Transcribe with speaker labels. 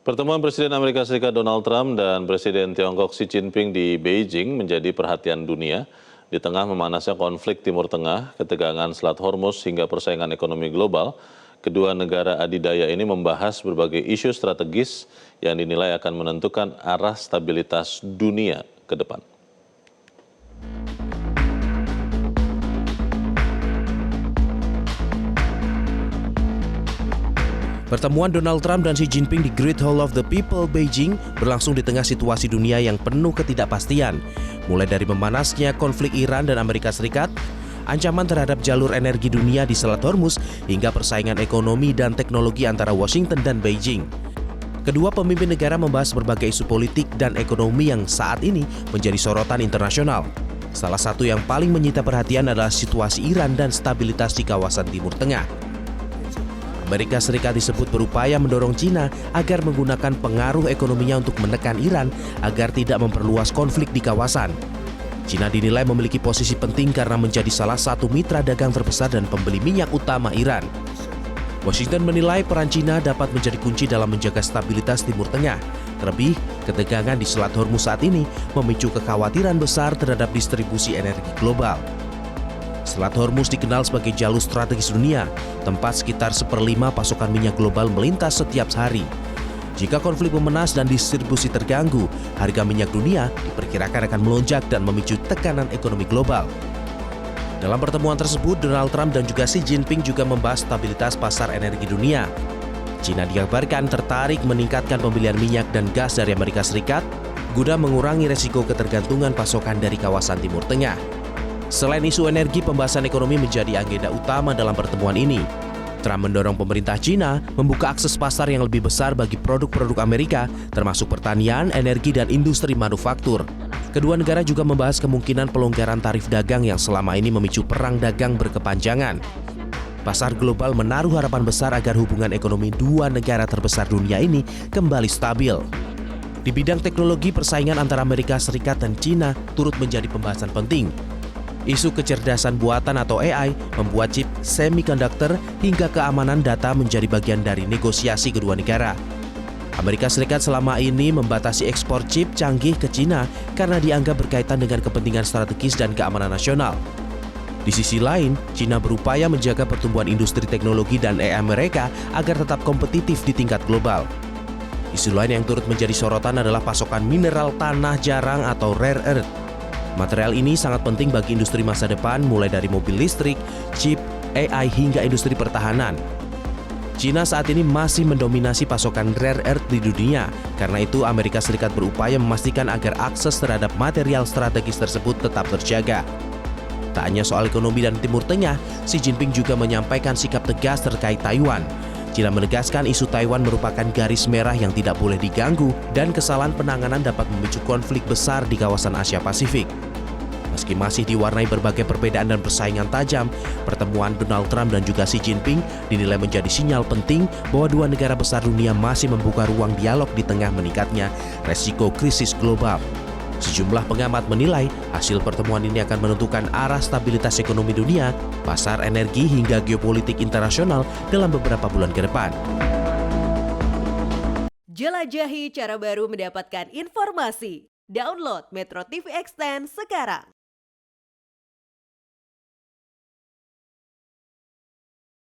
Speaker 1: Pertemuan Presiden Amerika Serikat Donald Trump dan Presiden Tiongkok Xi Jinping di Beijing menjadi perhatian dunia di tengah memanasnya konflik Timur Tengah, ketegangan Selat Hormuz hingga persaingan ekonomi global. Kedua negara adidaya ini membahas berbagai isu strategis yang dinilai akan menentukan arah stabilitas dunia ke depan.
Speaker 2: Pertemuan Donald Trump dan Xi Jinping di Great Hall of the People, Beijing, berlangsung di tengah situasi dunia yang penuh ketidakpastian. Mulai dari memanasnya konflik Iran dan Amerika Serikat, ancaman terhadap jalur energi dunia di Selat Hormuz, hingga persaingan ekonomi dan teknologi antara Washington dan Beijing. Kedua pemimpin negara membahas berbagai isu politik dan ekonomi yang saat ini menjadi sorotan internasional. Salah satu yang paling menyita perhatian adalah situasi Iran dan stabilitas di kawasan Timur Tengah. Amerika Serikat disebut berupaya mendorong Cina agar menggunakan pengaruh ekonominya untuk menekan Iran agar tidak memperluas konflik di kawasan. Cina dinilai memiliki posisi penting karena menjadi salah satu mitra dagang terbesar dan pembeli minyak utama Iran. Washington menilai peran Cina dapat menjadi kunci dalam menjaga stabilitas Timur Tengah. Terlebih, ketegangan di Selat Hormuz saat ini memicu kekhawatiran besar terhadap distribusi energi global. Selat Hormuz dikenal sebagai jalur strategis dunia, tempat sekitar 1/5 pasokan minyak global melintas setiap hari. Jika konflik memanas dan distribusi terganggu, harga minyak dunia diperkirakan akan melonjak dan memicu tekanan ekonomi global. Dalam pertemuan tersebut, Donald Trump dan juga Xi Jinping juga membahas stabilitas pasar energi dunia. Cina dikabarkan tertarik meningkatkan pembelian minyak dan gas dari Amerika Serikat guna mengurangi resiko ketergantungan pasokan dari kawasan Timur Tengah. Selain isu energi, pembahasan ekonomi menjadi agenda utama dalam pertemuan ini. Trump mendorong pemerintah Cina membuka akses pasar yang lebih besar bagi produk-produk Amerika, termasuk pertanian, energi, dan industri manufaktur. Kedua negara juga membahas kemungkinan pelonggaran tarif dagang yang selama ini memicu perang dagang berkepanjangan. Pasar global menaruh harapan besar agar hubungan ekonomi dua negara terbesar dunia ini kembali stabil. Di bidang teknologi, persaingan antara Amerika Serikat dan Cina turut menjadi pembahasan penting. Isu kecerdasan buatan atau AI membuat chip semiconductor hingga keamanan data menjadi bagian dari negosiasi kedua negara. Amerika Serikat selama ini membatasi ekspor chip canggih ke Cina karena dianggap berkaitan dengan kepentingan strategis dan keamanan nasional. Di sisi lain, Cina berupaya menjaga pertumbuhan industri teknologi dan AI mereka agar tetap kompetitif di tingkat global. Isu lain yang turut menjadi sorotan adalah pasokan mineral tanah jarang atau rare earth. Material ini sangat penting bagi industri masa depan, mulai dari mobil listrik, chip, AI, hingga industri pertahanan. Cina saat ini masih mendominasi pasokan rare earth di dunia. Karena itu, Amerika Serikat berupaya memastikan agar akses terhadap material strategis tersebut tetap terjaga. Tak hanya soal ekonomi dan Timur Tengah, Xi Jinping juga menyampaikan sikap tegas terkait Taiwan. China menegaskan isu Taiwan merupakan garis merah yang tidak boleh diganggu dan kesalahan penanganan dapat memicu konflik besar di kawasan Asia Pasifik. Meski masih diwarnai berbagai perbedaan dan persaingan tajam, pertemuan Donald Trump dan juga Xi Jinping dinilai menjadi sinyal penting bahwa dua negara besar dunia masih membuka ruang dialog di tengah meningkatnya resiko krisis global. Sejumlah pengamat menilai hasil pertemuan ini akan menentukan arah stabilitas ekonomi dunia, pasar energi, hingga geopolitik internasional dalam beberapa bulan ke depan.
Speaker 3: Jelajahi cara baru mendapatkan informasi. Download Metro TV Extend sekarang.